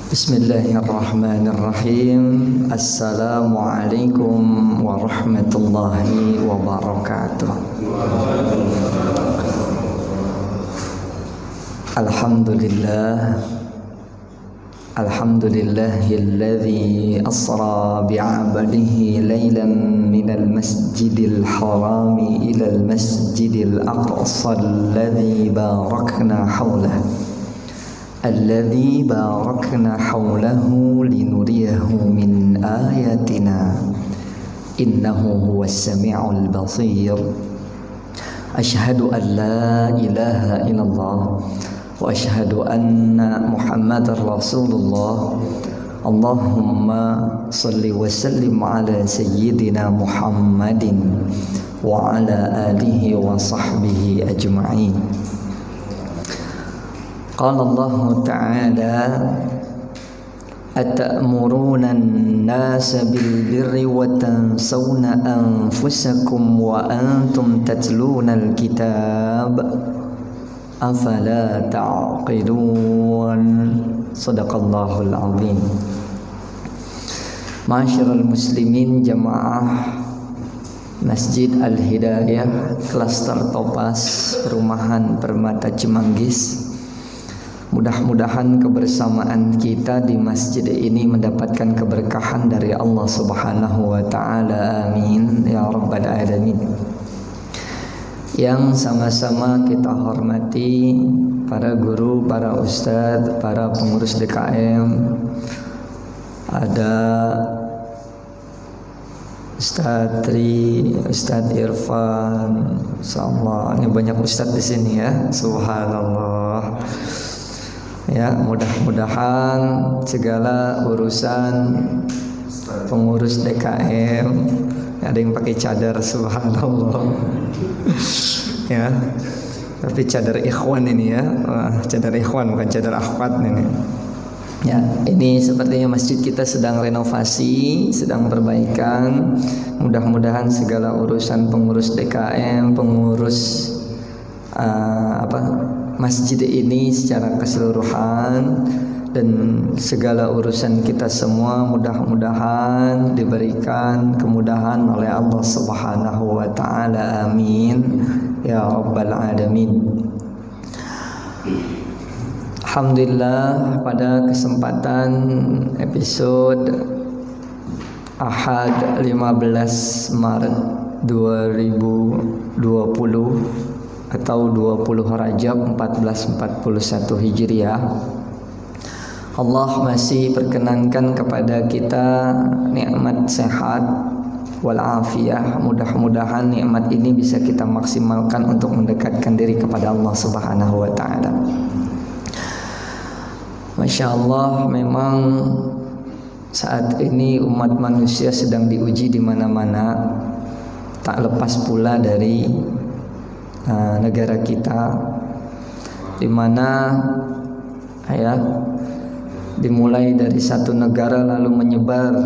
Bismillahirrahmanirrahim. Assalamualaikum warahmatullahi wabarakatuh. Alhamdulillahilladzi asra bi'abdihi laylan minal masjidil harami ilal masjidil aqsa alladzi barakna hawlahu الذي باركنا حوله لنريه من آياتنا إنه هو السميع البصير أشهد أن لا إله إلا الله وأشهد أن محمد رسول الله اللهم صل وسلم على سيدنا محمد وعلى آله وصحبه أجمعين. قال الله تعالى أتأمرون الناس بالبر وتنسون أنفسكم وأنتم تتلون الكتاب أفلا تعقلون صدق الله العظيم. Ma'asyiral muslimin jamaah Masjid Al-Hidayah Klaster Topas Perumahan Permata Cimanggis, mudah-mudahan kebersamaan kita di masjid ini mendapatkan keberkahan dari Allah Subhanahu wa taala. Amin ya rabbal alamin. Yang sama-sama kita hormati para guru, para ustadz, para pengurus DKM. Ada Ustadz Tri, Ustadz Irfan, insyaallah ini banyak ustadz di sini ya. Subhanallah. Ya, mudah-mudahan segala urusan pengurus DKM, ada yang pakai cadar, subhanallah. Ya, tapi cadar ikhwan ini ya. Wah, cadar ikhwan bukan cadar akhwat ini. Ya, ini sepertinya masjid kita sedang renovasi, sedang perbaikan. Mudah-mudahan segala urusan pengurus DKM, pengurus masjid ini secara keseluruhan dan segala urusan kita semua mudah-mudahan diberikan kemudahan oleh Allah Subhanahu wa taala. Amin ya rabbal alamin. Alhamdulillah, pada kesempatan episode Ahad 15 Maret 2020 atau 20 Rajab 1441 Hijriah, Allah masih perkenankan kepada kita nikmat sehat walafiah. Mudah-mudahan nikmat ini bisa kita maksimalkan untuk mendekatkan diri kepada Allah Subhanahu wa taala. Masya Allah, memang saat ini umat manusia sedang diuji di mana-mana, tak lepas pula dari negara kita, di mana ya dimulai dari satu negara lalu menyebar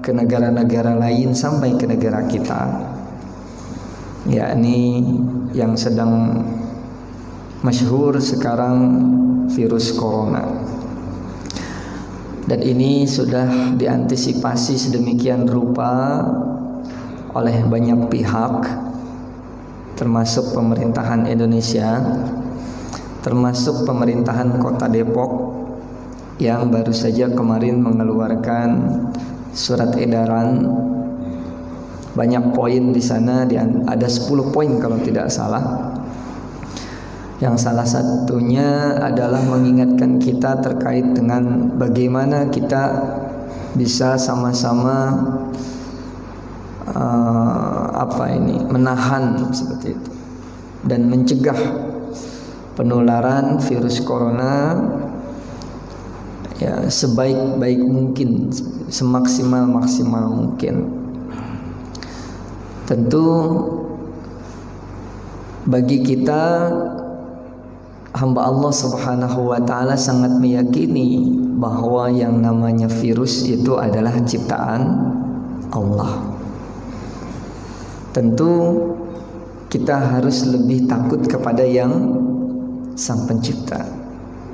ke negara-negara lain sampai ke negara kita, yakni yang sedang masyhur sekarang virus corona. Dan ini sudah diantisipasi sedemikian rupa oleh banyak pihak, termasuk pemerintahan Indonesia, termasuk pemerintahan Kota Depok yang baru saja kemarin mengeluarkan surat edaran. Banyak poin di sana, ada 10 poin kalau tidak salah. Yang salah satunya adalah mengingatkan kita terkait dengan bagaimana kita bisa sama-sama menahan seperti itu dan mencegah penularan virus corona ya sebaik-baik mungkin, semaksimal mungkin. Tentu bagi kita hamba Allah Subhanahu wa taala sangat meyakini bahwa yang namanya virus itu adalah ciptaan Allah. Tentu kita harus lebih takut kepada yang Sang Pencipta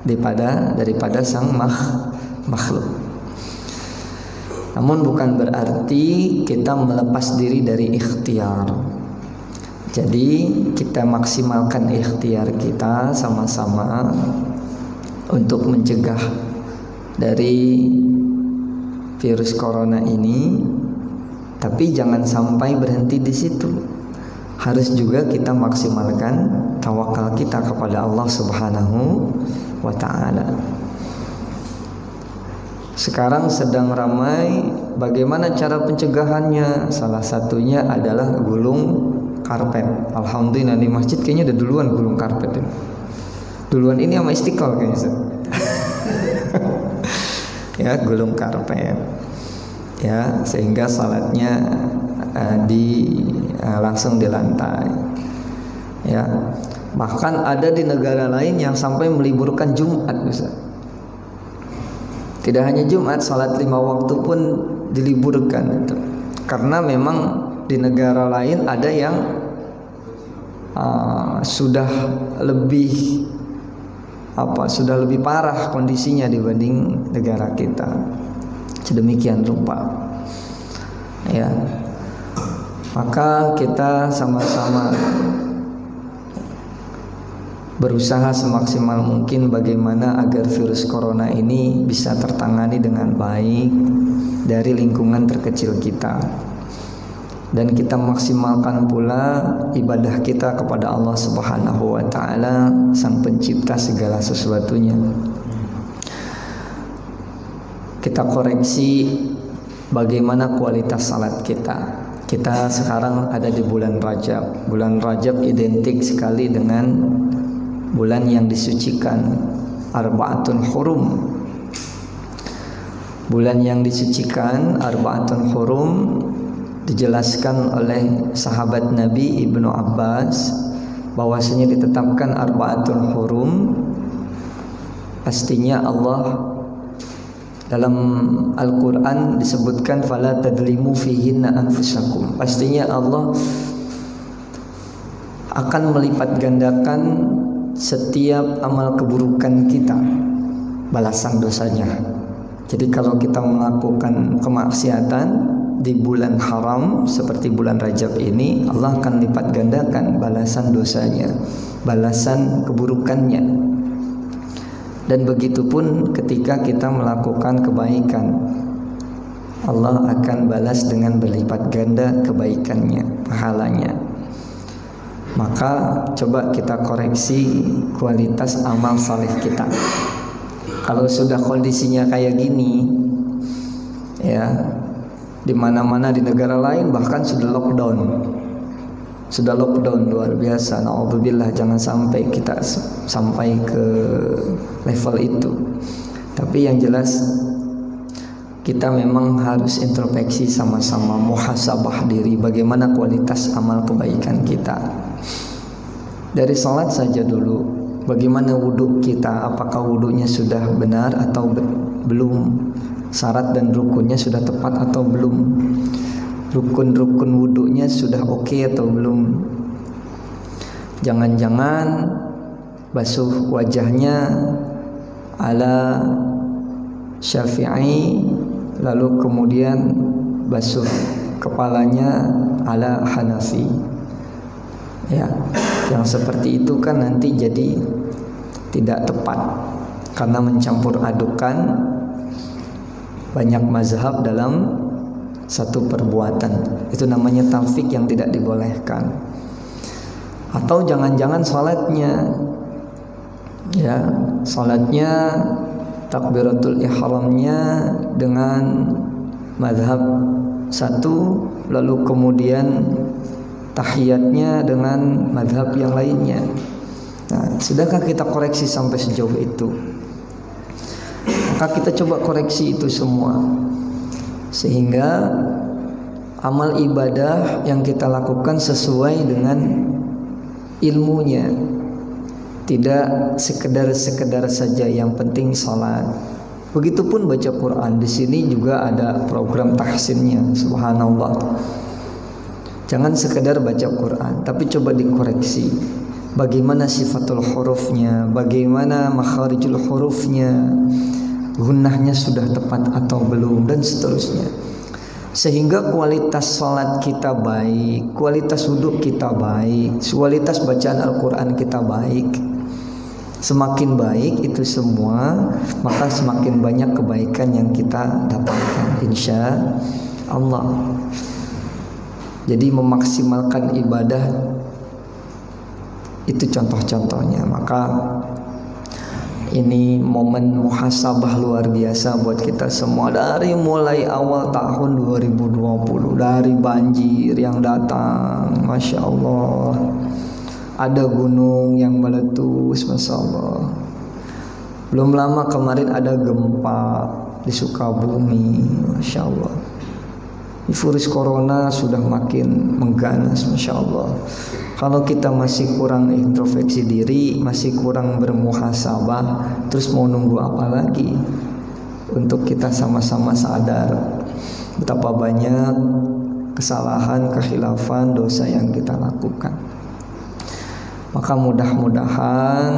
daripada sang makhluk. Namun bukan berarti kita melepas diri dari ikhtiar. Jadi kita maksimalkan ikhtiar kita sama-sama untuk mencegah dari virus corona ini. Tapi jangan sampai berhenti di situ. Harus juga kita maksimalkan tawakal kita kepada Allah Subhanahu wa ta'ala. Sekarang sedang ramai bagaimana cara pencegahannya. Salah satunya adalah gulung karpet. Alhamdulillah di masjid kayaknya udah duluan gulung karpet. Duluan ini sama Istiqlal kayaknya. Ya, gulung karpet. Ya, sehingga salatnya langsung di lantai. Ya. Bahkan ada di negara lain yang sampai meliburkan Jumat, Ustaz. Tidak hanya Jumat, salat 5 waktu pun diliburkan itu. Karena memang di negara lain ada yang sudah lebih parah kondisinya dibanding negara kita. Sedemikian rupa. Ya. Maka kita sama-sama berusaha semaksimal mungkin bagaimana agar virus corona ini bisa tertangani dengan baik dari lingkungan terkecil kita. Dan kita maksimalkan pula ibadah kita kepada Allah Subhanahu wa ta'ala, Sang Pencipta segala sesuatunya. Kita koreksi bagaimana kualitas salat kita. Kita sekarang ada di bulan Rajab. Bulan Rajab identik sekali dengan bulan yang disucikan, Arba'atun Hurum. Bulan yang disucikan, Arba'atun Hurum, dijelaskan oleh sahabat Nabi Ibnu Abbas bahwasanya ditetapkan Arba'atun Hurum, pastinya Allah dalam Al-Quran disebutkan fala tadlimu fihinna anfusakum. Pastinya Allah akan melipat gandakan setiap amal keburukan kita, balasan dosanya. Jadi kalau kita melakukan kemaksiatan di bulan haram seperti bulan Rajab ini, Allah akan lipat gandakan balasan dosanya, balasan keburukannya. Dan begitu pun ketika kita melakukan kebaikan, Allah akan balas dengan berlipat ganda kebaikannya, pahalanya. Maka coba kita koreksi kualitas amal saleh kita. Kalau sudah kondisinya kayak gini, ya, di mana-mana di negara lain bahkan sudah lockdown luar biasa. Na'udzubillah, jangan sampai kita sampai ke level itu. Tapi yang jelas kita memang harus introspeksi sama-sama, muhasabah diri bagaimana kualitas amal kebaikan kita. Dari salat saja dulu, bagaimana wudhu kita, apakah wudhunya sudah benar atau belum, syarat dan rukunnya sudah tepat atau belum, rukun-rukun wudhunya sudah oke atau belum. Jangan-jangan basuh wajahnya ala Syafi'i, lalu kemudian basuh kepalanya ala Hanafi. Ya, yang seperti itu kan nanti jadi tidak tepat karena mencampur adukan banyak mazhab dalam satu perbuatan. Itu namanya talfik yang tidak dibolehkan. Atau jangan-jangan salatnya, ya, salatnya takbiratul ihramnya dengan mazhab satu, lalu kemudian tahiyatnya dengan mazhab yang lainnya. Nah, sudahkah kita koreksi sampai sejauh itu? Maka kita coba koreksi itu semua, sehingga amal ibadah yang kita lakukan sesuai dengan ilmunya, tidak sekedar saja yang penting salat. Begitupun baca Quran. Di sini juga ada program tahsinnya, subhanallah. Jangan sekedar baca Quran, tapi coba dikoreksi. Bagaimana sifatul hurufnya, bagaimana makharijul hurufnya, gunahnya sudah tepat atau belum, dan seterusnya. Sehingga kualitas sholat kita baik, kualitas wudhu kita baik, kualitas bacaan Al-Quran kita baik. Semakin baik itu semua, maka semakin banyak kebaikan yang kita dapatkan, insya Allah. Jadi memaksimalkan ibadah itu contoh-contohnya. Maka ini momen muhasabah luar biasa buat kita semua. Dari mulai awal tahun 2020, dari banjir yang datang, Masya Allah, ada gunung yang meletus, Masya Allah. Belum lama kemarin ada gempa di Sukabumi, Masya Allah. Virus corona sudah makin mengganas, Masya Allah. Kalau kita masih kurang introspeksi diri, masih kurang bermuhasabah, terus mau nunggu apa lagi? Untuk kita sama-sama sadar betapa banyak kesalahan, kekhilafan, dosa yang kita lakukan. Maka mudah-mudahan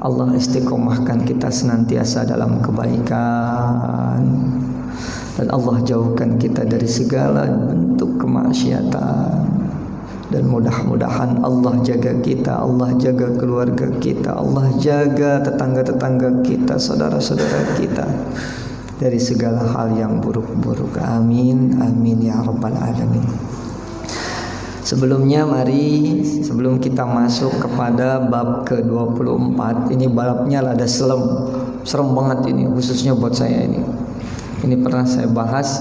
Allah istiqomahkan kita senantiasa dalam kebaikan, dan Allah jauhkan kita dari segala bentuk kemaksiatan. Dan mudah-mudahan Allah jaga kita, Allah jaga keluarga kita, Allah jaga tetangga-tetangga kita, saudara-saudara kita dari segala hal yang buruk-buruk. Amin, amin ya rabbal alamin. Sebelumnya mari, sebelum kita masuk kepada bab ke-24, ini babnya ada serem banget ini, khususnya buat saya ini. Ini pernah saya bahas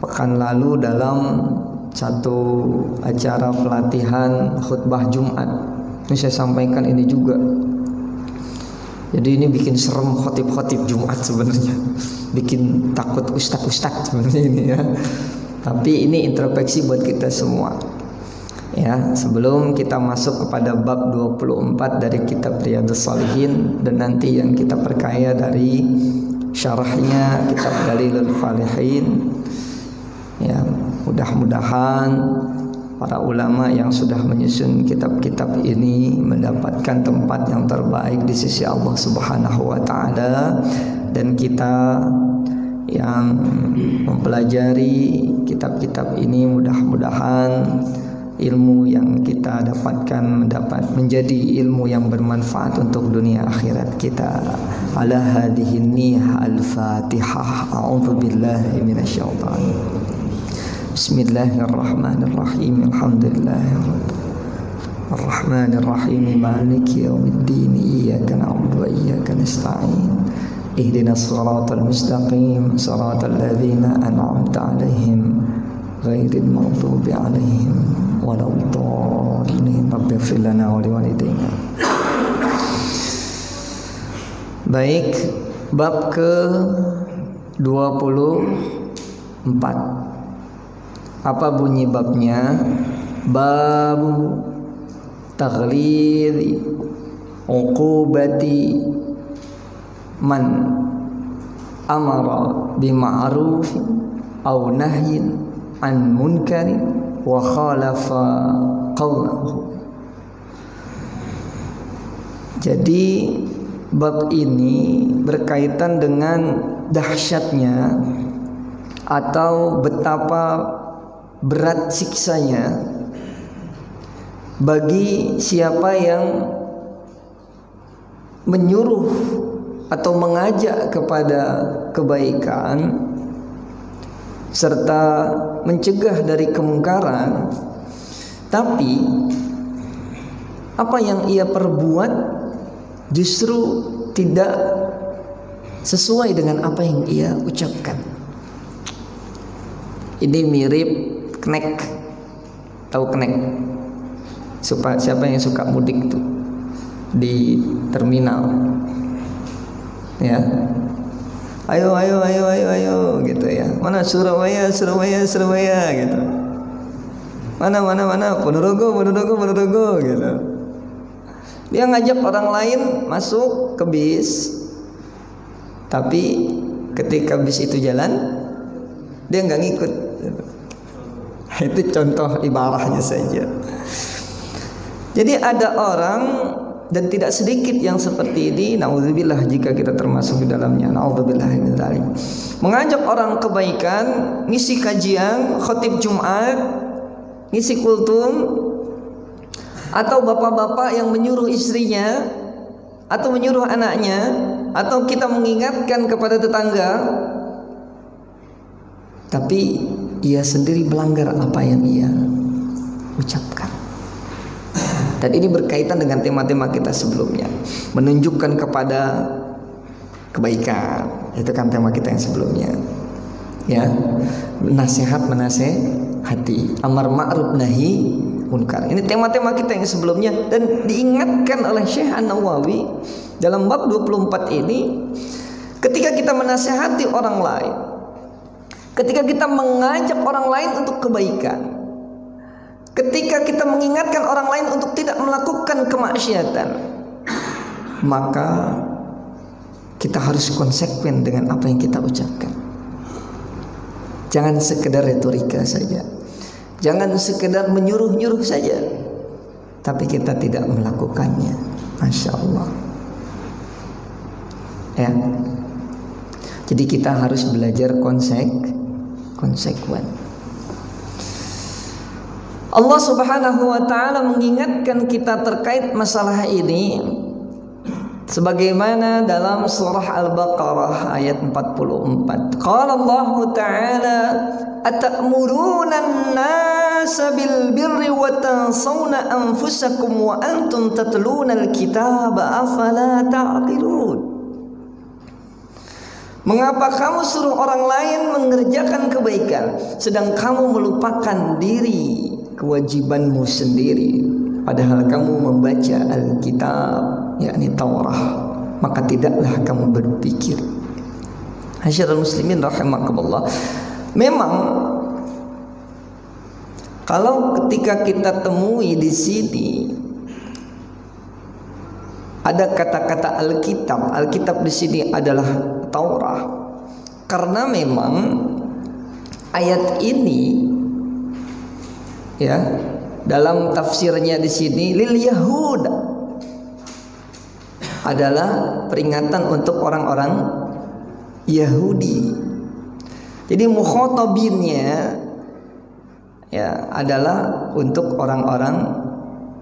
pekan lalu dalam satu acara pelatihan khutbah Jumat. Ini saya sampaikan ini juga. Jadi ini bikin serem khotib-khotib Jumat sebenarnya, bikin takut ustadz sebenarnya ini ya. Tapi ini introspeksi buat kita semua. Ya, sebelum kita masuk kepada bab 24 dari kitab Riyadhus Shalihin, dan nanti yang kita perkaya dari syarahnya kitab Dalilul Falihin. Ya, mudah-mudahan para ulama yang sudah menyusun kitab-kitab ini mendapatkan tempat yang terbaik di sisi Allah Subhanahu wa taala, dan kita yang mempelajari kitab-kitab ini mudah-mudahan ilmu yang kita dapatkan menjadi ilmu yang bermanfaat untuk dunia akhirat kita. Ala hadhihi niyah al-Fatihah. A'udzu billahi minasyaitonir rajim. Bismillahirrahmanirrahim. Alhamdulillahirrahmanirrahim. Maliki yaumiddin. Iyyaka na'budu wa iyyaka nasta'in. Ihdinas siratal mustaqim, siratal ladzina an'amta 'alaihim ghairil maghdubi 'alaihim waladdallin. Rabbighfir lana wa liwalidayna. Baik, bab ke-24. Apa bunyi babnya? Bab taghlidhi uqubati man amara bima'ruf aw nahyin an munkarin wa khalafa qawlahu. Jadi bab ini berkaitan dengan dahsyatnya atau betapa berat siksanya bagi siapa yang menyuruh atau mengajak kepada kebaikan serta mencegah dari kemungkaran, tapi apa yang ia perbuat justru tidak sesuai dengan apa yang ia ucapkan. Ini mirip knek. Tahu knek? Siapa yang suka mudik tuh di terminal? Ya. Ayo gitu ya. Mana Surabaya gitu. Mana Ponorogo gitu. Dia ngajak orang lain masuk ke bis, tapi ketika bis itu jalan dia nggak ngikut. Itu contoh ibarahnya saja. Jadi ada orang Dan tidak sedikit yang seperti ini, naudzubillah, jika kita termasuk di dalamnya. Naudzubillah min dzalik. Mengajak orang kebaikan, ngisi kajian, khatib Jumat, ngisi kultum, atau bapak-bapak yang menyuruh istrinya atau menyuruh anaknya, atau kita mengingatkan kepada tetangga, tapi ia sendiri melanggar apa yang ia ucapkan. Dan ini berkaitan dengan tema-tema kita sebelumnya, menunjukkan kepada kebaikan. Itu kan tema kita yang sebelumnya, ya, menasehati, amar ma'ruf nahi munkar. Ini tema-tema kita yang sebelumnya, dan diingatkan oleh Syekh An-Nawawi dalam bab 24 ini. Ketika kita menasehati orang lain, ketika kita mengajak orang lain untuk kebaikan, ketika kita mengingatkan orang lain untuk tidak melakukan kemaksiatan, maka kita harus konsekuen dengan apa yang kita ucapkan. Jangan sekedar retorika saja, jangan sekedar menyuruh-nyuruh saja, tapi kita tidak melakukannya. Masya Allah, ya. Jadi kita harus belajar konsekuen. Allah Subhanahu wa ta'ala mengingatkan kita terkait masalah ini sebagaimana dalam surah Al-Baqarah ayat 44. Qala Allah Ta'ala, atamuruna an-nasa bil birri wa tansawna anfusakum wa antum tatluna al-kitaba afala ta'qilun. Mengapa kamu suruh orang lain mengerjakan kebaikan sedang kamu melupakan diri, kewajibanmu sendiri, padahal kamu membaca Alkitab, yakni Taurat, maka tidaklah kamu berpikir. Hasyarul muslimin rahimakumullah. Memang kalau ketika kita temui di sini ada kata-kata Alkitab, Alkitab di sini adalah Taurat, karena memang ayat ini, ya, dalam tafsirnya di sini lil Yahud adalah peringatan untuk orang-orang Yahudi. Jadi mukhatabinnya, ya, adalah untuk orang-orang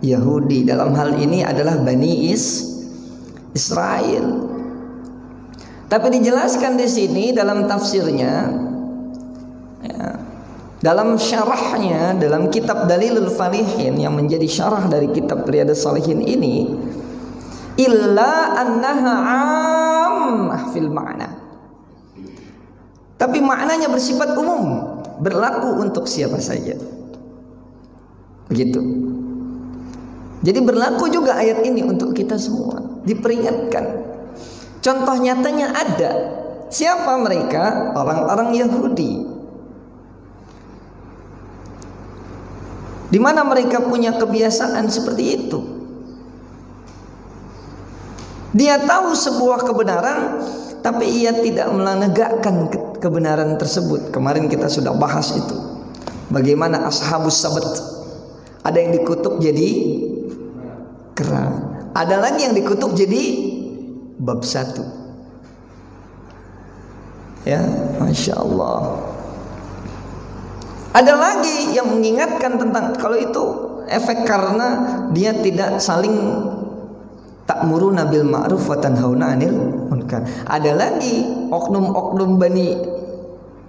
Yahudi. Dalam hal ini adalah Bani Israel. Tapi dijelaskan di sini dalam tafsirnya, ya, dalam syarahnya, dalam kitab Dalilul Falihin yang menjadi syarah dari kitab Riyadhus Shalihin ini, illa annaha 'ammah fil ma'na. Tapi maknanya bersifat umum, berlaku untuk siapa saja. Begitu. Jadi berlaku juga ayat ini untuk kita semua, diperingatkan. Contoh nyatanya ada. Siapa mereka? Orang-orang Yahudi. Di mana mereka punya kebiasaan seperti itu. Dia tahu sebuah kebenaran, tapi ia tidak menegakkan kebenaran tersebut. Kemarin kita sudah bahas itu. Bagaimana ashabus sabat. Ada yang dikutuk jadi kera. Ada lagi yang dikutuk jadi bab 1. Ya, Masya Allah. Ada lagi yang mengingatkan tentang kalau itu efek karena dia tidak saling ta'muruna bil ma'ruf wa tanhauna 'anil munkar. Ada lagi oknum-oknum Bani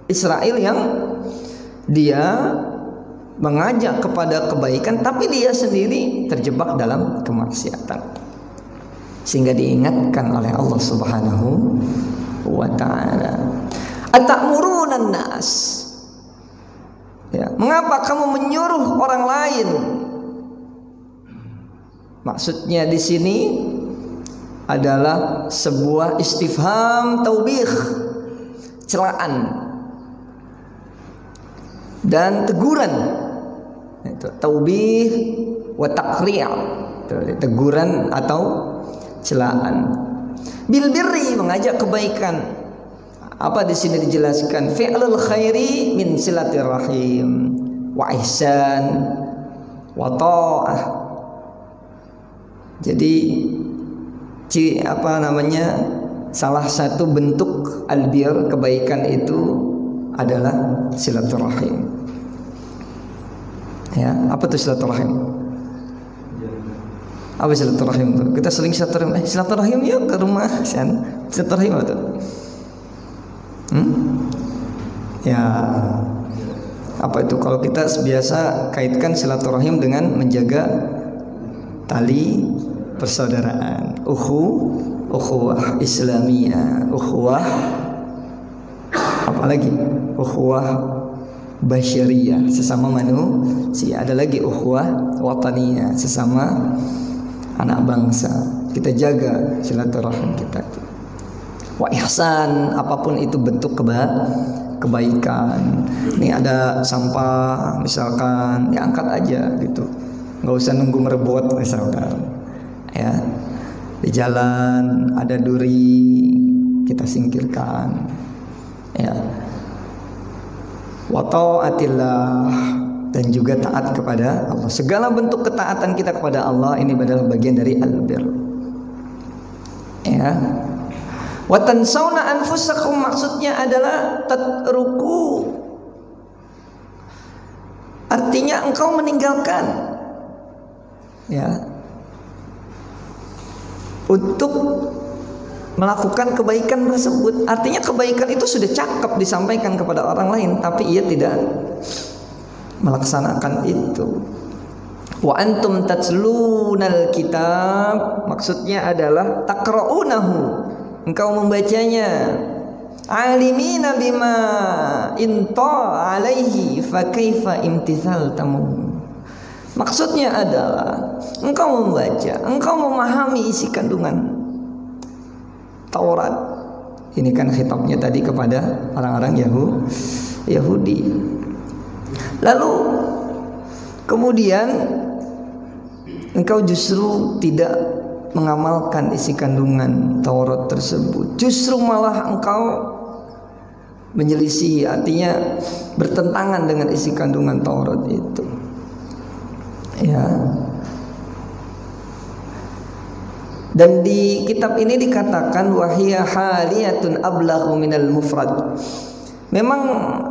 Israel yang dia mengajak kepada kebaikan, tapi dia sendiri terjebak dalam kemaksiatan. Sehingga diingatkan oleh Allah Subhanahu wa ta'ala, atamuruna nas, ya, mengapa kamu menyuruh orang lain? Maksudnya di sini adalah sebuah istifham taubih, celaan dan teguran. Itu taubih wa taqri', teguran atau celaan. Bil birri, mengajak kebaikan. Apa di sini dijelaskan? Fi'lul khairi min silatirrahim wa ihsan wa ta'ah. Jadi salah satu bentuk albir, kebaikan itu adalah silaturahim. Ya, apa tuh silaturahim? Apa silaturahim tuh? Kita sering silaturahim yuk ke rumah sana. Silaturahim apa tuh? Ya, apa itu? Kalau kita biasa kaitkan silaturahim dengan menjaga tali persaudaraan, ukhuwah Islamiyah, ukhuwah apalagi? Ukhuwah basyariyah, sesama manusia. Ada lagi ukhuwah wataniyah, sesama anak bangsa. Kita jaga silaturahim kita. Wa ihsan, apapun itu bentuk kebaikan. Ini ada sampah misalkan, ya angkat aja gitu. Nggak usah nunggu merebut misalkan. Ya, di jalan ada duri, kita singkirkan. Ya, wa ta'atillah, dan juga taat kepada Allah. Segala bentuk ketaatan kita kepada Allah ini adalah bagian dari albir. Ya. Wa tansawna anfusakum, maksudnya adalah tatruku, artinya engkau meninggalkan, ya, untuk melakukan kebaikan tersebut. Artinya kebaikan itu sudah cakep disampaikan kepada orang lain, tapi ia tidak melaksanakan itu. Wa antum tatlunal kitab, maksudnya adalah taqra'unahu, engkau membacanya, alimina bima inta alaihi fa kaifa imtithaltamu. Maksudnya adalah engkau membaca, engkau memahami isi kandungan Taurat. Ini kan khitabnya tadi kepada orang-orang Yahudi. Lalu kemudian engkau justru tidak mengamalkan isi kandungan Taurat tersebut, justru malah engkau menyelisih, artinya bertentangan dengan isi kandungan Taurat itu. Ya. Dan di kitab ini dikatakan wahiyya haliyatun ablaghu minal mufrad. Memang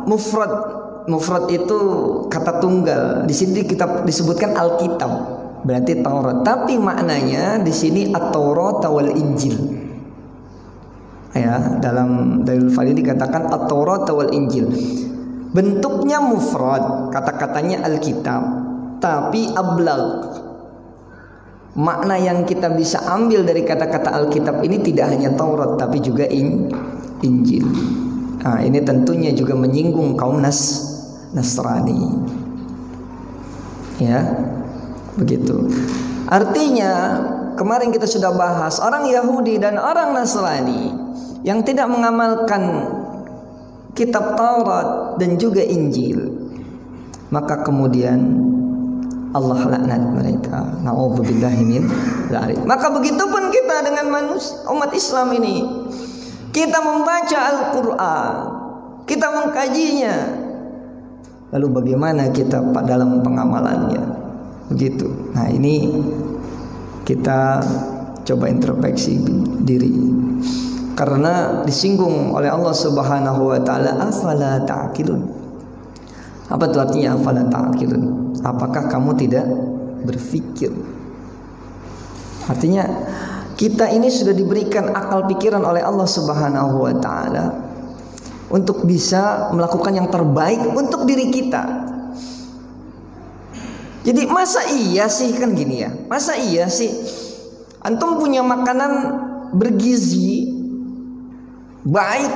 mufrad itu kata tunggal. Di sini kitab disebutkan Alkitab, berarti Taurat. Tapi maknanya di sini At-Taurat wal Injil. Ya, dalam Dalil Fadil dikatakan At-Taurat wal Injil. Bentuknya mufrad, kata-katanya Alkitab, tapi ablagh. Makna yang kita bisa ambil dari kata-kata Alkitab ini tidak hanya Taurat tapi juga Injil. Nah, ini tentunya juga menyinggung kaum Nasrani. Ya, begitu. Artinya kemarin kita sudah bahas orang Yahudi dan orang Nasrani yang tidak mengamalkan kitab Taurat dan juga Injil, maka kemudian Allah laknat mereka. Na'udzubillahi min dzalik. Maka begitupun kita dengan umat Islam ini. Kita membaca Al-Quran, kita mengkajinya, lalu bagaimana kita dalam pengamalannya? Begitu. Nah, ini kita coba introspeksi diri. Karena disinggung oleh Allah Subhanahu wa taala, afala ta'qilun. Apa itu artinya afala ta'qilun? Apakah kamu tidak berpikir? Artinya kita ini sudah diberikan akal pikiran oleh Allah Subhanahu wa taala untuk bisa melakukan yang terbaik untuk diri kita. Jadi masa iya sih, kan gini ya, masa iya sih antum punya makanan bergizi baik,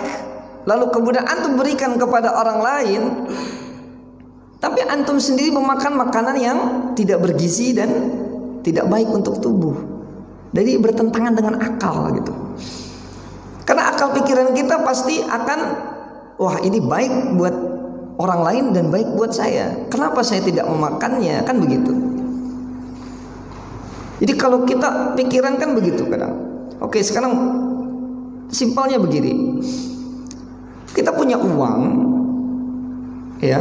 lalu kemudian antum berikan kepada orang lain, tapi antum sendiri memakan makanan yang tidak bergizi dan tidak baik untuk tubuh. Jadi bertentangan dengan akal gitu. Karena akal pikiran kita pasti akan, wah ini baik buat orang lain dan baik buat saya, kenapa saya tidak memakannya, kan begitu. Jadi kalau kita pikiran kan begitu kadang. Oke, sekarang simpelnya begini. Kita punya uang, ya,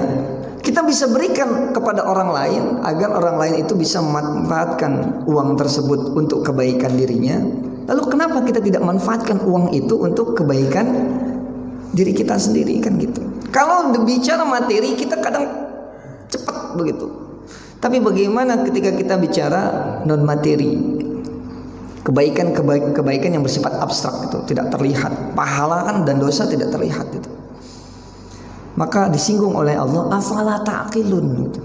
kita bisa berikan kepada orang lain agar orang lain itu bisa memanfaatkan uang tersebut untuk kebaikan dirinya. Lalu kenapa kita tidak manfaatkan uang itu untuk kebaikan diri kita sendiri, kan gitu. Kalau bicara materi kita kadang cepat begitu. Tapi bagaimana ketika kita bicara non materi? Kebaikan yang bersifat abstrak itu tidak terlihat. Pahala kan dan dosa tidak terlihat itu. Maka disinggung oleh Allah, afala ta'qilun gitu.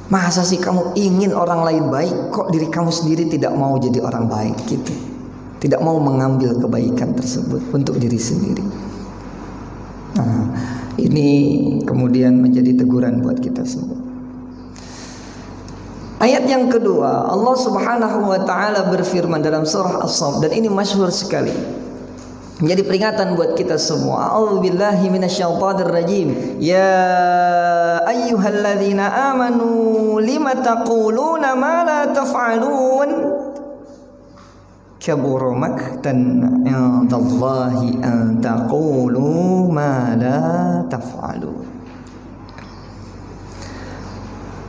Masa sih kamu ingin orang lain baik, kok diri kamu sendiri tidak mau jadi orang baik gitu. Tidak mau mengambil kebaikan tersebut untuk diri sendiri. Nah, ini kemudian menjadi teguran buat kita semua. Ayat yang kedua, Allah Subhanahu wa taala berfirman dalam surah As-Saff, dan ini masyhur sekali. Menjadi peringatan buat kita semua. A'udzubillahi minasyaitonir rajim. Ya ayyuhalladzina amanu lima taquluna ma la taf'alun. Kabura maqtan 'indallahi an taqulu ma la taf'alun.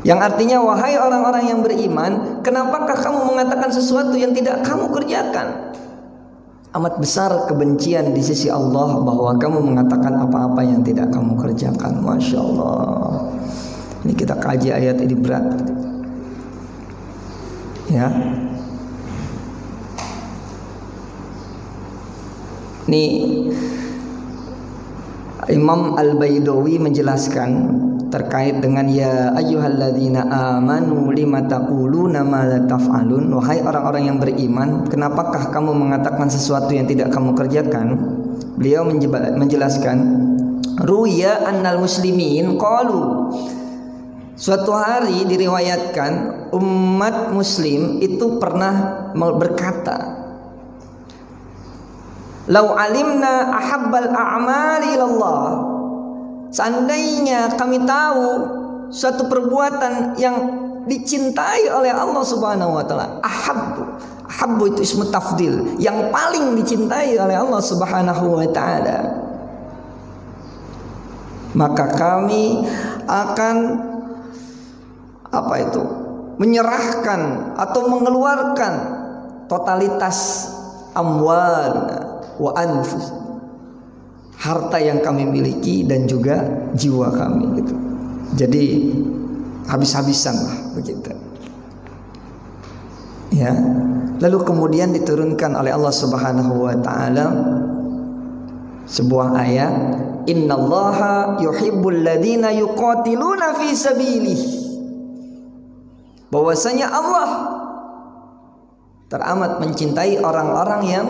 Yang artinya, wahai orang-orang yang beriman, kenapakah kamu mengatakan sesuatu yang tidak kamu kerjakan? Amat besar kebencian di sisi Allah bahwa kamu mengatakan apa-apa yang tidak kamu kerjakan. Masya Allah. Ini kita kaji ayat ini berat. Ya. Ini Imam Al-Baidawi menjelaskan terkait dengan ya ayyuhalladzina amanu lima taquluna ma la taf'alun. Wahai orang-orang yang beriman, kenapakah kamu mengatakan sesuatu yang tidak kamu kerjakan? Beliau menjelaskan, ruya annal muslimin qalu. Suatu hari diriwayatkan umat muslim itu pernah berkata, lau alimna ahabbal a'mali ilallah. Seandainya kami tahu suatu perbuatan yang dicintai oleh Allah Subhanahu wa taala, ahabbu itu ismu tafdil, yang paling dicintai oleh Allah Subhanahu wa taala, maka kami akan menyerahkan atau mengeluarkan totalitas amwal wa anfus, harta yang kami miliki dan juga jiwa kami gitu. Jadi habis-habisan lah begitu. Ya. Lalu kemudian diturunkan oleh Allah Subhanahu wa taala sebuah ayat, innallaha yuhibbul ladzina yuqatiluna fi sabilih. Bahwasanya Allah teramat mencintai orang-orang yang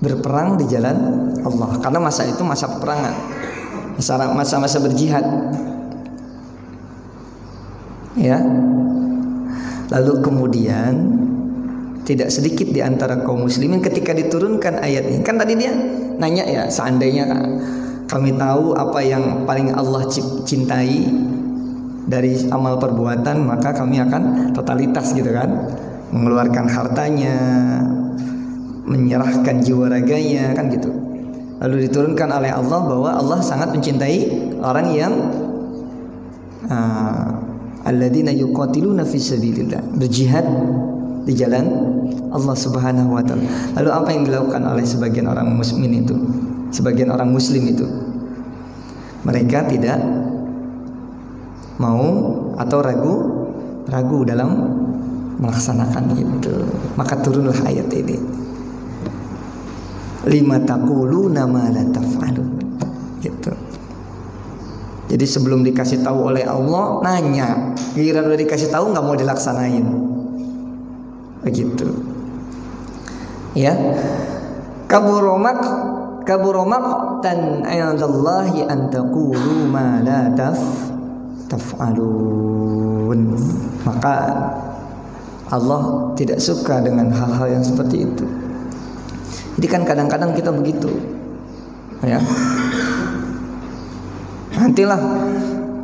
berperang di jalan Allah, karena masa itu masa peperangan, masa-masa berjihad. Ya. Lalu kemudian tidak sedikit di antara kaum muslimin ketika diturunkan ayat ini, kan tadi dia nanya ya, seandainya kami tahu apa yang paling Allah cintai dari amal perbuatan, maka kami akan totalitas gitu kan, mengeluarkan hartanya, menyerahkan jiwa raganya, kan gitu. Lalu diturunkan oleh Allah bahwa Allah sangat mencintai orang yang alladzina yuqatiluna fi sabilillah, berjihad di jalan Allah Subhanahu wa taala. Lalu apa yang dilakukan oleh sebagian orang muslimin itu? Sebagian orang muslim itu, mereka tidak mau atau ragu dalam melaksanakan itu. Maka turunlah ayat ini. Lima taquluna ma la taf'alun. Gitu. Jadi sebelum dikasih tahu oleh Allah nanya, giliran udah dikasih tahu nggak mau dilaksanain. Begitu. Ya. Kaburomak dan ayadallahi an taqulu ma la taf'alun. Maka Allah tidak suka dengan hal-hal yang seperti itu. Jadi kan kadang-kadang kita begitu, ya. Nantilah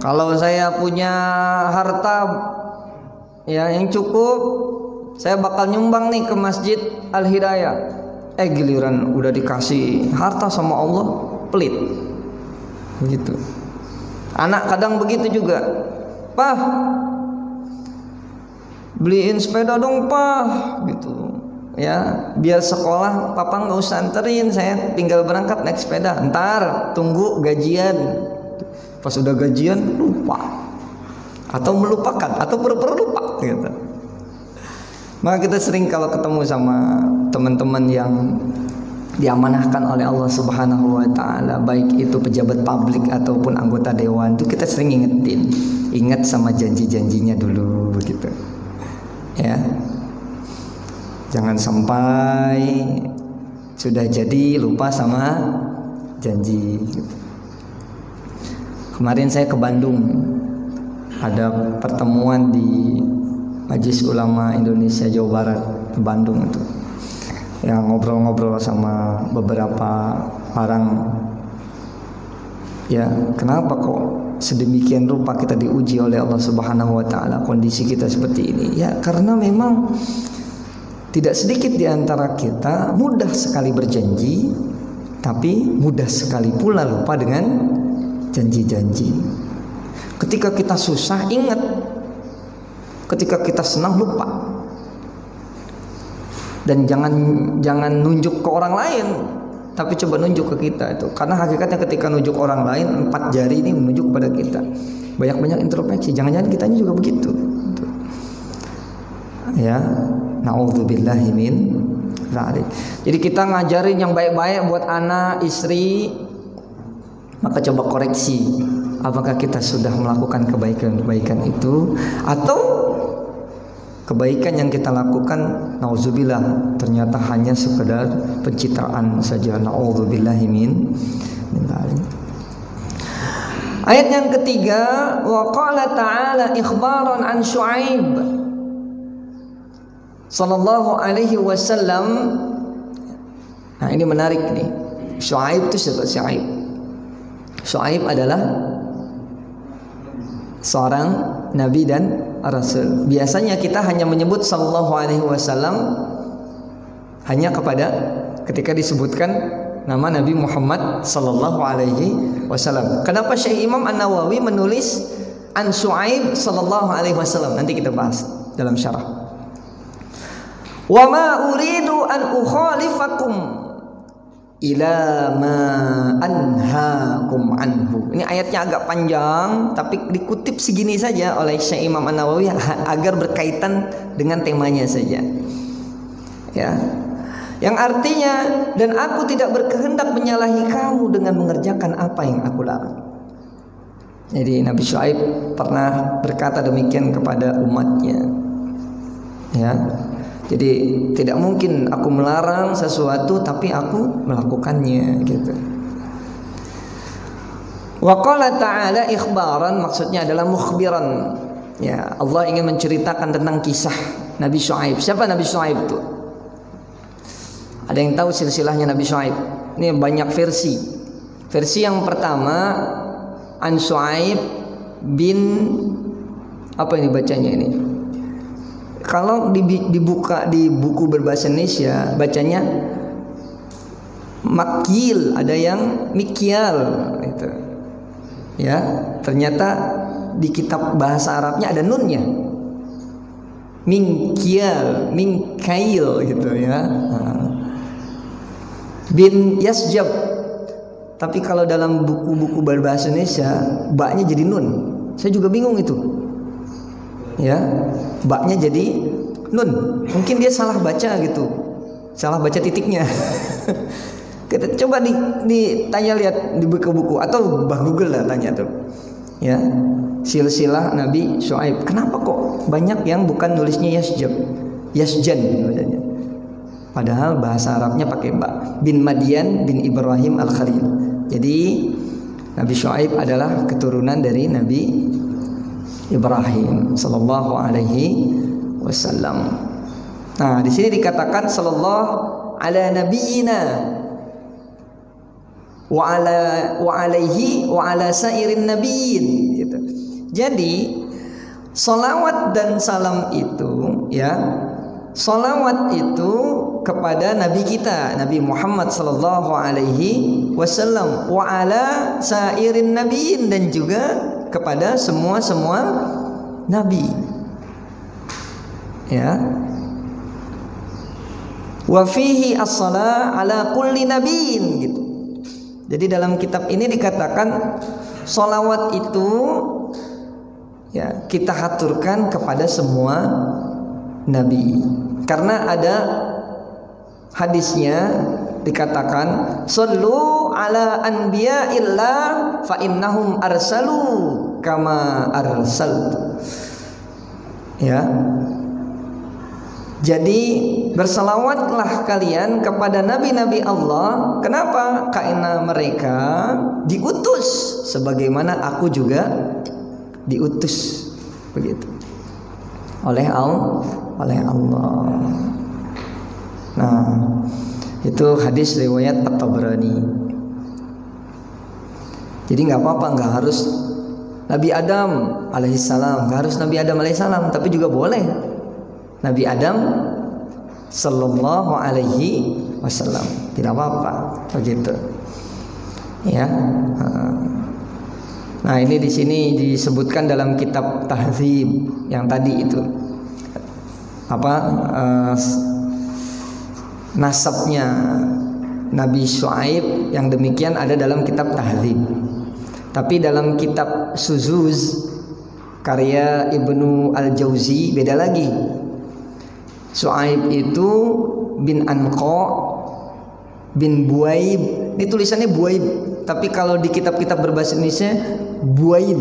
kalau saya punya harta ya yang cukup, saya bakal nyumbang nih ke Masjid Al-Hidayah. Giliran udah dikasih harta sama Allah, pelit. Begitu. Anak kadang begitu juga. Pak, beliin sepeda dong Pak gitu ya, biar sekolah papa nggak usah anterin, saya tinggal berangkat naik sepeda, ntar tunggu gajian. Pas udah gajian lupa atau melupakan atau pura-pura lupa gitu. Maka kita sering kalau ketemu sama teman-teman yang diamanahkan oleh Allah Subhanahu wa taala, baik itu pejabat publik ataupun anggota dewan, itu kita sering ingetin, ingat sama janji-janjinya dulu begitu. Ya. Jangan sampai sudah jadi lupa sama janji gitu. Kemarin saya ke Bandung, ada pertemuan di Majelis Ulama Indonesia Jawa Barat di Bandung itu. Yang ngobrol-ngobrol sama beberapa orang. Ya, kenapa kok sedemikian rupa kita diuji oleh Allah Subhanahu wa taala, kondisi kita seperti ini? Ya, karena memang tidak sedikit di antara kita mudah sekali berjanji, tapi mudah sekali pula lupa dengan janji-janji. Ketika kita susah ingat, ketika kita senang lupa. Dan jangan nunjuk ke orang lain, tapi coba nunjuk ke kita itu. Karena hakikatnya ketika nunjuk orang lain, 4 jari ini menunjuk kepada kita. Banyak-banyak introspeksi. Jangan-jangan kitanya juga begitu. Ya, naudzubillahi min dzalik. Jadi kita ngajarin yang baik-baik buat anak, istri, maka coba koreksi. Apakah kita sudah melakukan kebaikan-kebaikan itu, atau kebaikan yang kita lakukan, nauzubillah, ternyata hanya sekedar pencitraan saja. Nauzubillahi min dzalik. Ayat yang ketiga, wa qala ta'ala ikhbaran an Syuaib sallallahu alaihi wasallam. Nah, ini menarik nih. Syuaib itu siapa? Syuaib adalah seorang nabi dan rasul. Biasanya kita hanya menyebut sallallahu alaihi wasallam hanya kepada ketika disebutkan nama Nabi Muhammad sallallahu alaihi wasallam. Kenapa Syekh Imam An-Nawawi menulis an Syuaib sallallahu alaihi wasallam? Nanti kita bahas dalam syarah. Wa ma uridu an ukhalifakum ila ma anhaakum anhu. Ini ayatnya agak panjang, tapi dikutip segini saja oleh Syekh Imam An-Nawawi agar berkaitan dengan temanya saja. Ya. Yang artinya, dan aku tidak berkehendak menyalahi kamu dengan mengerjakan apa yang aku larang. Jadi Nabi Syuaib pernah berkata demikian kepada umatnya. Ya. Jadi tidak mungkin aku melarang sesuatu tapi aku melakukannya gitu. Wa qala ta'ala ikhbaran, maksudnya adalah mukhbiran. Ya, Allah ingin menceritakan tentang kisah Nabi Syuaib. Siapa Nabi Syuaib itu? Ada yang tahu silsilahnya Nabi Syuaib? Ini banyak versi. Versi yang pertama, an Syuaib bin, apa ini bacanya ini? Kalau dibuka di buku berbahasa Indonesia bacanya Makyil, ada yang Mikyal itu. Ya, ternyata di kitab bahasa Arabnya ada nunnya. Minkyal, Minkail gitu ya. Bin Yasjab. Tapi kalau dalam buku-buku berbahasa Indonesia baknya jadi nun. Saya juga bingung itu. Ya, baknya jadi nun. Mungkin dia salah baca gitu, salah baca titiknya. Kita coba ditanya, lihat di buku-buku atau bah Google lah, tanya tuh. Ya, silsilah Nabi Syuaib. Kenapa kok banyak yang bukan nulisnya Yasjan bacanya? Padahal bahasa Arabnya pakai ba. Bin Madian bin Ibrahim Al-Khalil. Jadi Nabi Syuaib adalah keturunan dari Nabi Ibrahim sallallahu alaihi wasallam. Nah, di sini dikatakan sallallahu ala nabiyyina wa alaihi wa ala sairin nabiyyin gitu. Jadi salawat dan salam itu, ya, salawat itu kepada nabi kita Nabi Muhammad sallallahu alaihi wasallam, wa ala sairin nabiyyin, dan juga kepada semua nabi. Ya. Wa fihi as-shalah ala kulli nabiyyin gitu. Jadi dalam kitab ini dikatakan sholawat itu ya kita haturkan kepada semua nabi. Karena ada hadisnya dikatakan sallu ala anbiya'illah fa innahum arsalu kama arsaltu. Ya. Jadi bersalawatlah kalian kepada nabi-nabi Allah. Kenapa? Karena mereka diutus sebagaimana aku juga diutus, begitu. Oleh Allah. Nah, itu hadis riwayat At-Tabrani. Jadi nggak apa-apa, nggak harus Nabi Adam alaihissalam, nggak harus Nabi Adam alaihissalam, tapi juga boleh Nabi Adam sallallahu alaihi wasallam, tidak apa-apa, begitu. Ya. Nah, ini di sini disebutkan dalam kitab Tahdzib yang tadi itu. Nasabnya Nabi Syuaib yang demikian ada dalam kitab Tahdzib. Tapi dalam kitab Suzuz karya Ibnu Al-Jauzi beda lagi. Syuaib itu bin Anqa bin Buaib. Ini tulisannya Buaib, tapi kalau di kitab-kitab berbahasa Indonesia Buain.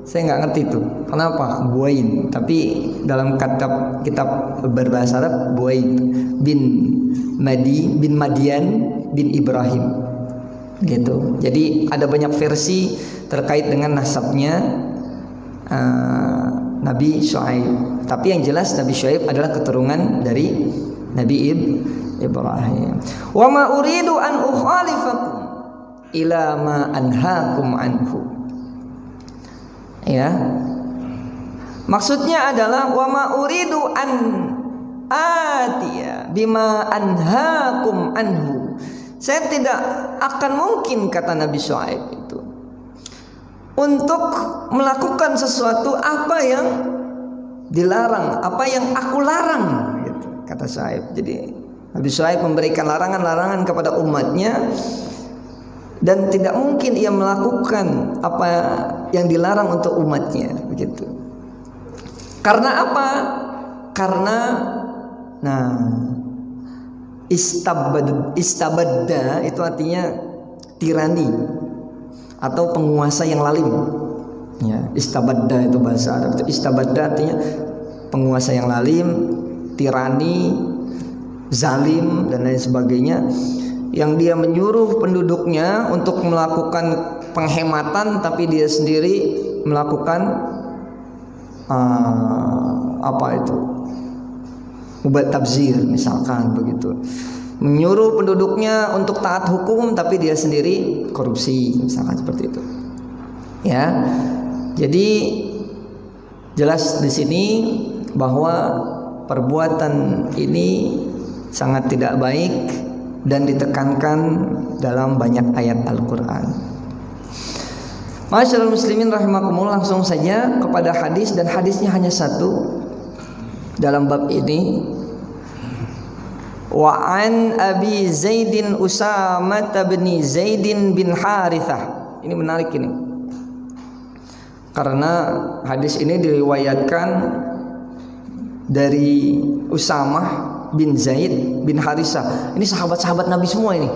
Saya nggak ngerti itu kenapa Buain, tapi dalam kitab berbahasa Arab Buaib bin Madian bin Ibrahim gitu. Jadi ada banyak versi terkait dengan nasabnya Nabi Syuaib. Tapi yang jelas Nabi Syuaib adalah keturunan dari Nabi Ibrahim. Wa ma uridu an ukhalifakum ila ma anhaakum anhu. Ya. Maksudnya adalah wa ma uridu an atiya bima anhaakum anhu. Saya tidak akan mungkin, kata Nabi Syuaib itu, untuk melakukan sesuatu apa yang dilarang, apa yang aku larang gitu, kata Syuaib. Jadi Nabi Syuaib memberikan larangan-larangan kepada umatnya, dan tidak mungkin ia melakukan apa yang dilarang untuk umatnya, begitu. Karena apa? Karena istabadda itu artinya tirani atau penguasa yang lalim. Ya, istabadda itu bahasa Arab. Istabadda artinya penguasa yang lalim, tirani, zalim dan lain sebagainya, yang dia menyuruh penduduknya untuk melakukan penghematan, tapi dia sendiri melakukan ubat tabzir misalkan, begitu. Menyuruh penduduknya untuk taat hukum, tapi dia sendiri korupsi misalkan, seperti itu. Ya. Jadi jelas di sini bahwa perbuatan ini sangat tidak baik dan ditekankan dalam banyak ayat Al-Qur'an. Masyaallah muslimin rahimakumullah, langsung saja kepada hadis, dan hadisnya hanya satu dalam bab ini. Wa an Abi Zaidin Usamah bin Zaidin bin Harithah. Ini menarik ini, karena hadis ini diriwayatkan dari Usamah bin Zaid bin Harithah. Ini sahabat-sahabat Nabi semua ini.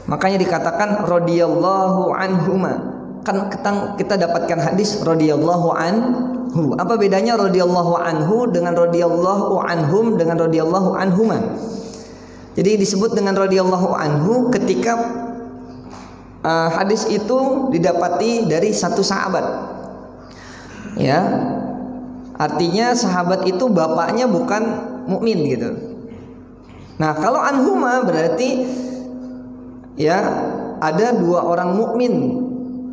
Makanya dikatakan radhiyallahu anhuma. Kan kita dapatkan hadis radhiyallahu anhu. Apa bedanya radhiyallahu anhu dengan radhiyallahu anhum dengan radhiyallahu anhuma? Jadi disebut dengan radhiyallahu anhu ketika hadis itu didapati dari satu sahabat. Ya. Artinya sahabat itu bapaknya bukan mukmin gitu. Nah, kalau anhuma berarti ya ada dua orang mukmin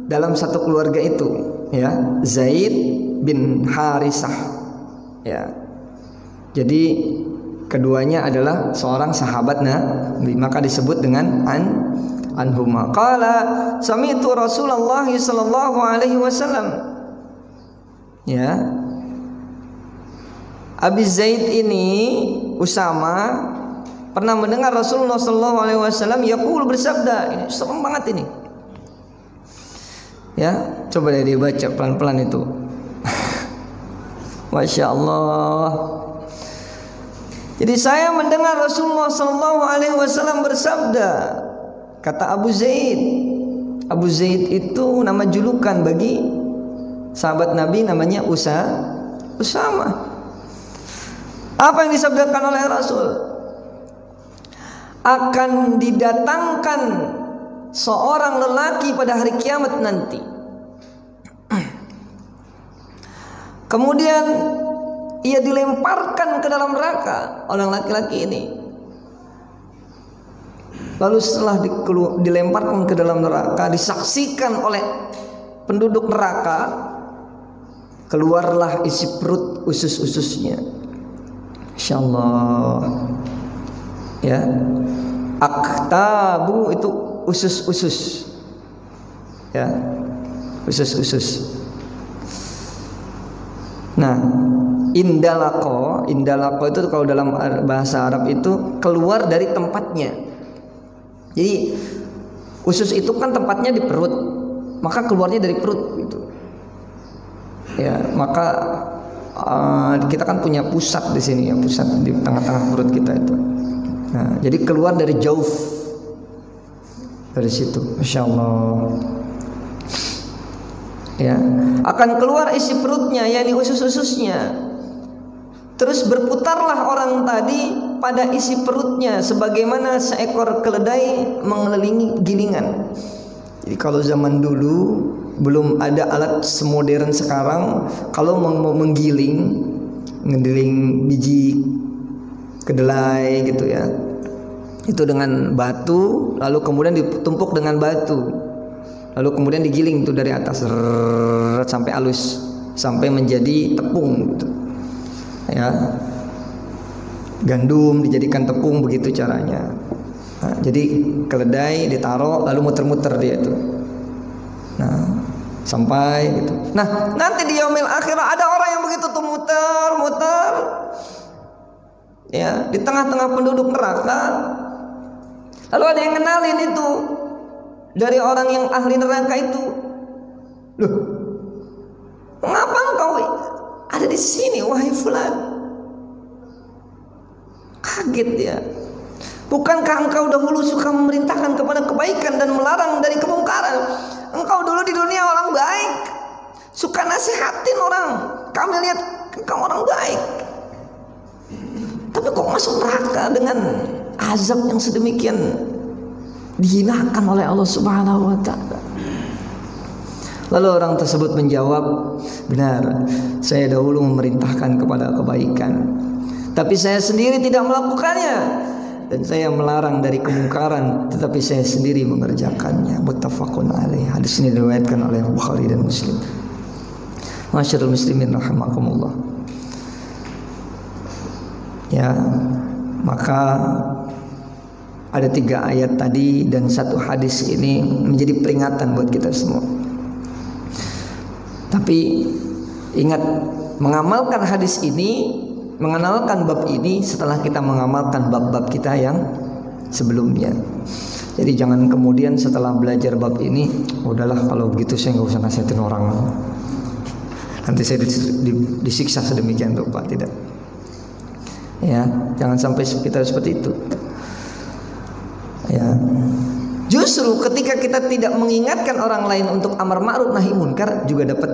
dalam satu keluarga itu, ya, Zaid bin Harithah. Ya. Jadi keduanya adalah seorang sahabat Nabi, maka disebut dengan anhuma. Qala sami'tu Rasulullah sallallahu alaihi wasallam. Ya. Abi Zaid ini Usama pernah mendengar Rasulullah SAW yaqul bersabda. Ini serem banget ini. Ya, coba deh dibaca pelan-pelan itu. Masya Allah. Jadi saya mendengar Rasulullah SAW bersabda, kata Abu Zaid. Abu Zaid itu nama julukan bagi sahabat Nabi namanya Usama. Apa yang disabdakan oleh Rasul? Akan didatangkan seorang lelaki pada hari kiamat nanti. Kemudian ia dilemparkan ke dalam neraka, orang laki-laki ini. Lalu setelah dilemparkan ke dalam neraka, disaksikan oleh penduduk neraka, keluarlah isi perut usus-ususnya. Insyaallah. Ya. Aktabu itu usus-usus. Ya. Usus-usus. Nah, indalako itu kalau dalam bahasa Arab itu keluar dari tempatnya. Jadi usus itu kan tempatnya di perut, maka keluarnya dari perut gitu. Ya, maka kita kan punya pusat di sini ya, pusat di tengah-tengah perut kita itu. Nah, jadi keluar dari jauh dari situ, Masya Allah. Ya, akan keluar isi perutnya, yakni usus-ususnya. Terus berputarlah orang tadi pada isi perutnya sebagaimana seekor keledai mengelilingi gilingan. Jadi kalau zaman dulu belum ada alat semodern sekarang, kalau menggiling biji kedelai gitu ya, itu dengan batu, lalu kemudian ditumpuk dengan batu. Lalu kemudian digiling itu dari atas sampai halus, sampai menjadi tepung gitu. Ya. Gandum dijadikan tepung, begitu caranya. Nah, jadi keledai ditaruh lalu muter-muter dia itu. Nah, sampai gitu. Nah, nanti di yaumil akhirah ada orang yang begitu tuh muter-muter. Ya, di tengah-tengah penduduk neraka. Lalu ada yang kenalin itu dari orang yang ahli neraka itu. Loh, mengapa engkau ada di sini wahai fulan? Kaget dia. Bukankah engkau dahulu suka memerintahkan kepada kebaikan dan melarang dari kemungkaran? Engkau dulu di dunia orang baik, suka nasihatin orang. Kami lihat engkau orang baik. Tapi kok masuk neraka dengan azab yang sedemikian, dihinakan oleh Allah Subhanahu wa taala. Lalu orang tersebut menjawab, benar, saya dahulu memerintahkan kepada kebaikan, tapi saya sendiri tidak melakukannya, dan saya melarang dari kemungkaran, tetapi saya sendiri mengerjakannya. Muttafaqun alaih. Hadis ini diriwayatkan oleh Bukhari dan Muslim. Masyarul muslimin rahimakumullah. Ya, maka ada 3 ayat tadi dan 1 hadis ini menjadi peringatan buat kita semua. Tapi ingat, mengamalkan hadis ini, mengenalkan bab ini setelah kita mengamalkan bab-bab kita yang sebelumnya. Jadi jangan kemudian setelah belajar bab ini, udahlah kalau begitu saya nggak usah nasihatin orang, nanti saya disiksa sedemikian rupa. Tidak. Ya, jangan sampai kita seperti itu. Ya. Justru ketika kita tidak mengingatkan orang lain untuk amar ma'ruf nahi munkar, juga dapat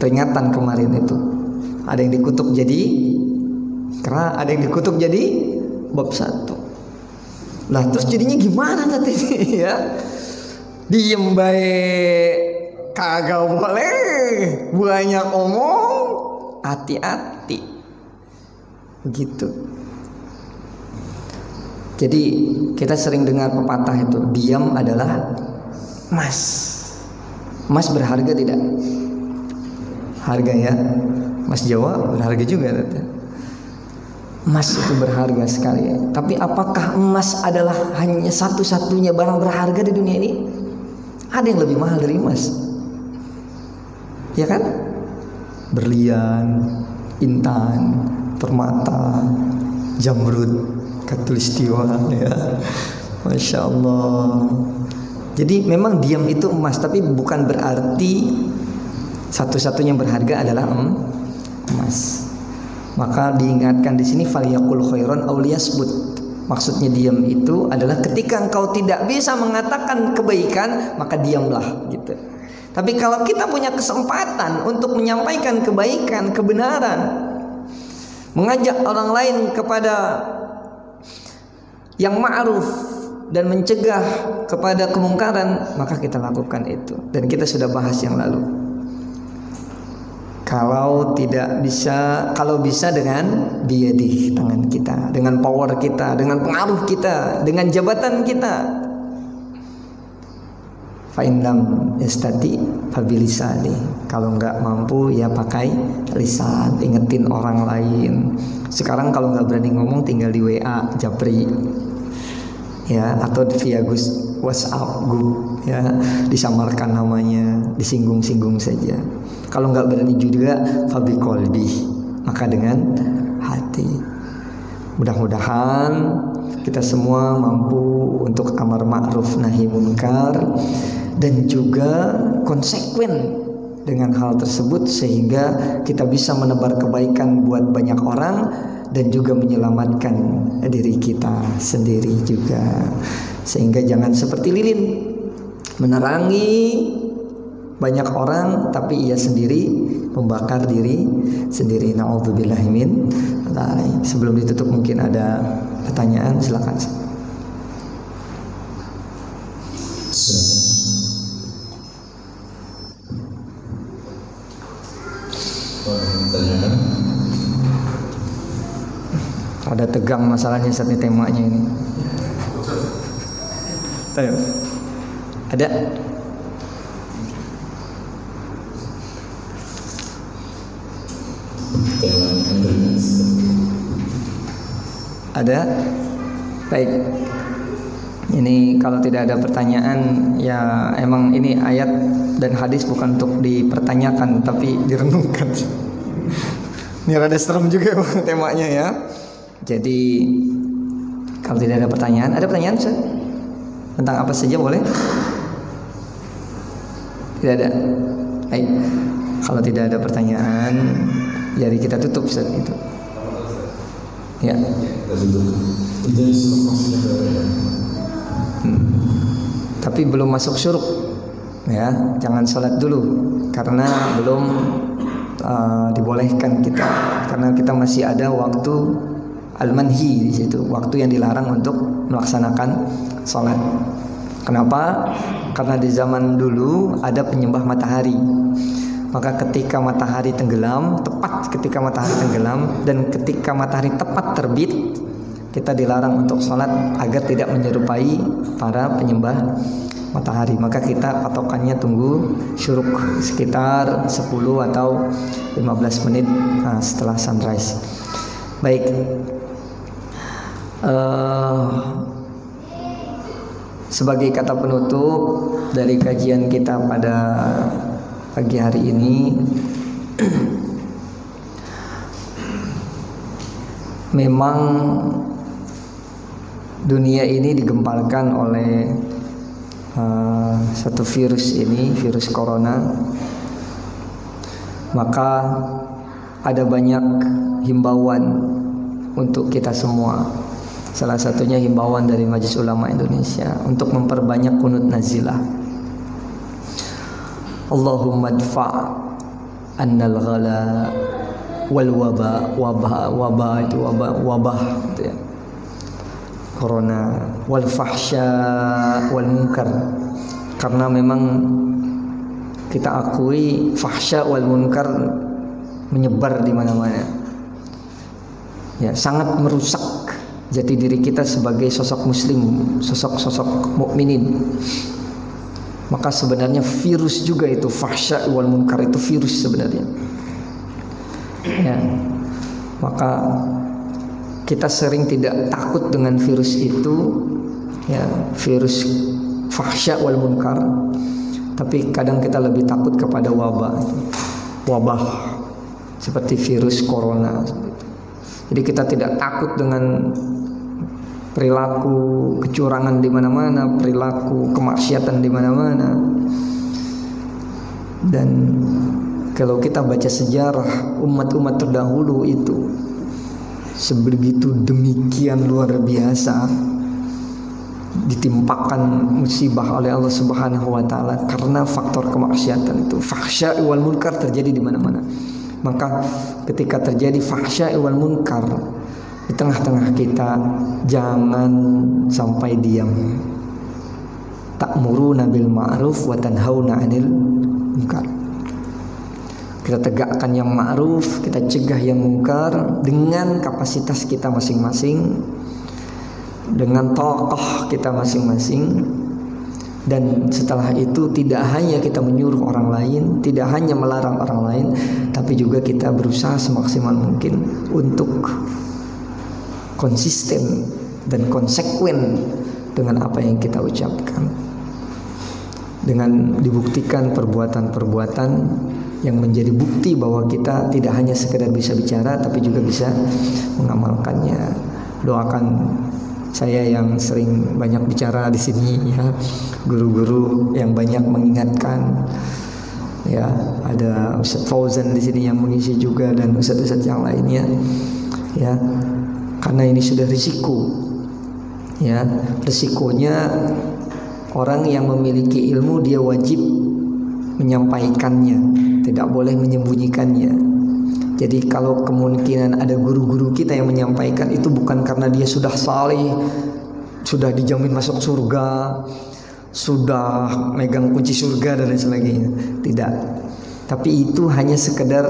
peringatan kemarin itu. Ada yang dikutuk jadi kera, ada yang dikutuk jadi bab 1. Lah terus jadinya gimana tadi ya? Diem baik kagak boleh, banyak omong, hati-hati. Begitu. Jadi kita sering dengar pepatah itu, diam adalah emas. Emas berharga tidak? Harga ya. Emas Jawa berharga juga. Emas itu berharga sekali ya. Tapi apakah emas adalah hanya satu-satunya barang berharga di dunia ini? Ada yang lebih mahal dari emas, ya kan? berlian, intan, permata, jamrud, katulistiwa, ya. Masya Allah. Jadi memang diam itu emas, tapi bukan berarti satu-satunya berharga adalah emas. Maka diingatkan di sini falyaqul khairan aw liyasbut. Maksudnya diam itu adalah ketika engkau tidak bisa mengatakan kebaikan, maka diamlah gitu. Tapi kalau kita punya kesempatan untuk menyampaikan kebaikan, kebenaran, mengajak orang lain kepada yang ma'ruf dan mencegah kepada kemungkaran, maka kita lakukan itu. Dan kita sudah bahas yang lalu. Kalau bisa dengan biyadih, tangan kita, dengan power kita, dengan pengaruh kita, dengan jabatan kita. Fa in lam yastati fa bilisani. Kalau enggak mampu ya pakai lisan, ingetin orang lain. Sekarang kalau enggak berani ngomong tinggal di WA, japri. Ya, atau via WhatsApp group, ya, disamarkan namanya, disinggung-singgung saja. Kalau nggak berani juga fabi qalbi, maka dengan hati. Mudah-mudahan kita semua mampu untuk amar ma'ruf nahi munkar dan juga konsekuen dengan hal tersebut, sehingga kita bisa menebar kebaikan buat banyak orang dan juga menyelamatkan diri kita sendiri juga. Sehingga jangan seperti lilin, menerangi banyak orang tapi ia sendiri membakar diri sendiri. Na'udzubillahi min dzalik. Sebelum ditutup mungkin ada pertanyaan, silakan. Ada tegang masalahnya saat ini temanya ini. Ayo. Ada? Ada? Baik. Ini kalau tidak ada pertanyaan, ya emang ini ayat dan hadis bukan untuk dipertanyakan tapi direnungkan. Ini rada serem juga temanya ya. Jadi kalau tidak ada pertanyaan, ada pertanyaan Ustaz? Tentang apa saja boleh? Tidak ada. Baik. Kalau tidak ada pertanyaan, jadi kita tutup Ustaz itu. Ya. Tapi belum masuk syuruk. Ya, jangan sholat dulu karena belum dibolehkan kita, karena kita masih ada waktu al-manhi di situ, waktu yang dilarang untuk melaksanakan sholat. Kenapa? Karena di zaman dulu ada penyembah matahari. Maka ketika matahari tenggelam, tepat ketika matahari tenggelam dan ketika matahari tepat terbit, kita dilarang untuk sholat agar tidak menyerupai para penyembah matahari. Maka kita patokannya tunggu syuruk sekitar 10 atau 15 menit setelah sunrise. Baik. Sebagai kata penutup dari kajian kita pada pagi hari ini, memang dunia ini digemparkan oleh satu virus ini, virus corona. Maka ada banyak himbauan untuk kita semua. Salah satunya himbauan dari Majelis Ulama Indonesia untuk memperbanyak qunut nazilah. Allahumma dfa' annal ghala wal wabah itu wabah gitu ya. Corona wal fahsya wal munkar. Karena memang kita akui fahsya wal munkar menyebar di mana-mana. Ya, sangat merusak jati diri kita sebagai sosok muslim, sosok mukminin. Maka sebenarnya virus juga itu, fahsya wal munkar itu virus sebenarnya. Ya. Maka kita sering tidak takut dengan virus itu, ya, virus fahsya wal munkar. Tapi kadang kita lebih takut kepada wabah seperti virus corona. Jadi kita tidak takut dengan perilaku kecurangan di mana-mana, perilaku kemaksiatan di mana-mana. Dan kalau kita baca sejarah umat-umat terdahulu itu sebegitu demikian luar biasa ditimpakan musibah oleh Allah Subhanahu wa taala karena faktor kemaksiatan itu. Fahsya wal munkar terjadi di mana-mana. Maka ketika terjadi fahsya wal munkar di tengah-tengah kita, jangan sampai diam. Ta'muruna bil ma'ruf wa tanhauna 'anil munkar. Kita tegakkan yang ma'ruf, kita cegah yang munkar dengan kapasitas kita masing-masing, dengan tokoh kita masing-masing. Dan setelah itu tidak hanya kita menyuruh orang lain, tidak hanya melarang orang lain, tapi juga kita berusaha semaksimal mungkin untuk konsisten dan konsekuen dengan apa yang kita ucapkan, dengan dibuktikan perbuatan-perbuatan yang menjadi bukti bahwa kita tidak hanya sekedar bisa bicara tapi juga bisa mengamalkannya. Doakan saya yang sering banyak bicara di sini ya, guru-guru yang banyak mengingatkan ya, ada Ustaz Fauzan di sini yang mengisi juga dan ustaz-ustaz yang lainnya ya, karena ini sudah risiko ya. Risikonya orang yang memiliki ilmu dia wajib menyampaikannya, tidak boleh menyembunyikannya. Jadi kalau kemungkinan ada guru-guru kita yang menyampaikan itu bukan karena dia sudah saleh, sudah dijamin masuk surga, sudah megang kunci surga dan lain sebagainya. Tidak. Tapi itu hanya sekedar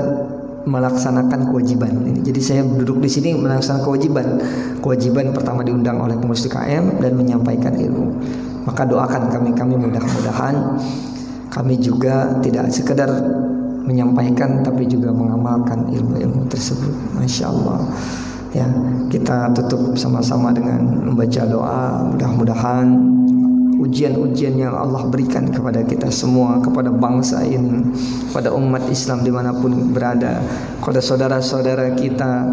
melaksanakan kewajiban. Jadi saya duduk di sini melaksanakan kewajiban. Kewajiban pertama diundang oleh pengurus DKM dan menyampaikan ilmu. Maka doakan kami mudah-mudahan kami juga tidak sekedar menyampaikan tapi juga mengamalkan ilmu-ilmu tersebut. Masya Allah ya, kita tutup sama-sama dengan membaca doa. Mudah-mudahan ujian-ujian yang Allah berikan kepada kita semua, kepada bangsa ini, kepada umat Islam dimanapun berada, kepada saudara-saudara kita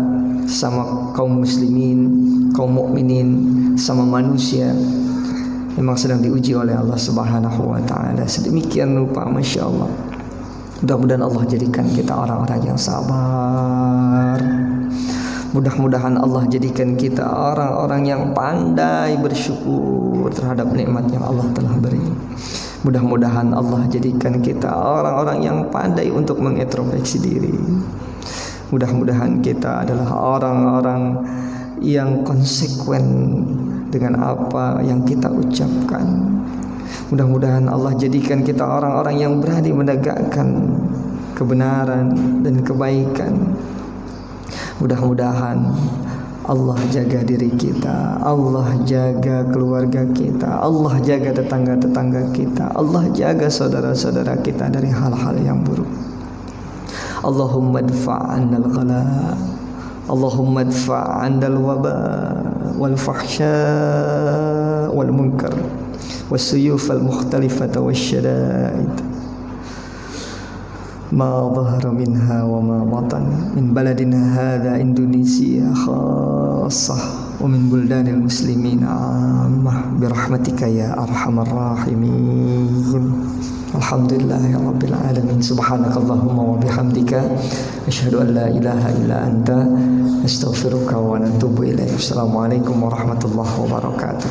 sama kaum muslimin, kaum mukminin, sama manusia, memang sedang diuji oleh Allah Subhanahu wa taala sedemikian rupa. Masya Allah. Mudah-mudahan Allah jadikan kita orang-orang yang sabar. Mudah-mudahan Allah jadikan kita orang-orang yang pandai bersyukur terhadap nikmat yang Allah telah beri. Mudah-mudahan Allah jadikan kita orang-orang yang pandai untuk mengintrospeksi diri. Mudah-mudahan kita adalah orang-orang yang konsekuen dengan apa yang kita ucapkan. Mudah-mudahan Allah jadikan kita orang-orang yang berani menegakkan kebenaran dan kebaikan. Mudah-mudahan Allah jaga diri kita, Allah jaga keluarga kita, Allah jaga tetangga-tetangga kita, Allah jaga saudara-saudara kita dari hal-hal yang buruk. Allahumma dfa'anna al-ghala, Allahumma dfa'anna al-waba wal fahsya wal munkar والسيوف المختلفة والشدائد ما ظهر منها وما بطن من بلدنا هذا إندونيسيا خاصة ومن بلدان المسلمين عامة برحمتك يا أرحم الراحمين. الحمد لله رب العالمين. سبحانك اللهم وبحمدك أشهد أن لا إله إلا أنت أستغفرك ونتوب إليك. السلام عليكم ورحمة الله وبركاته.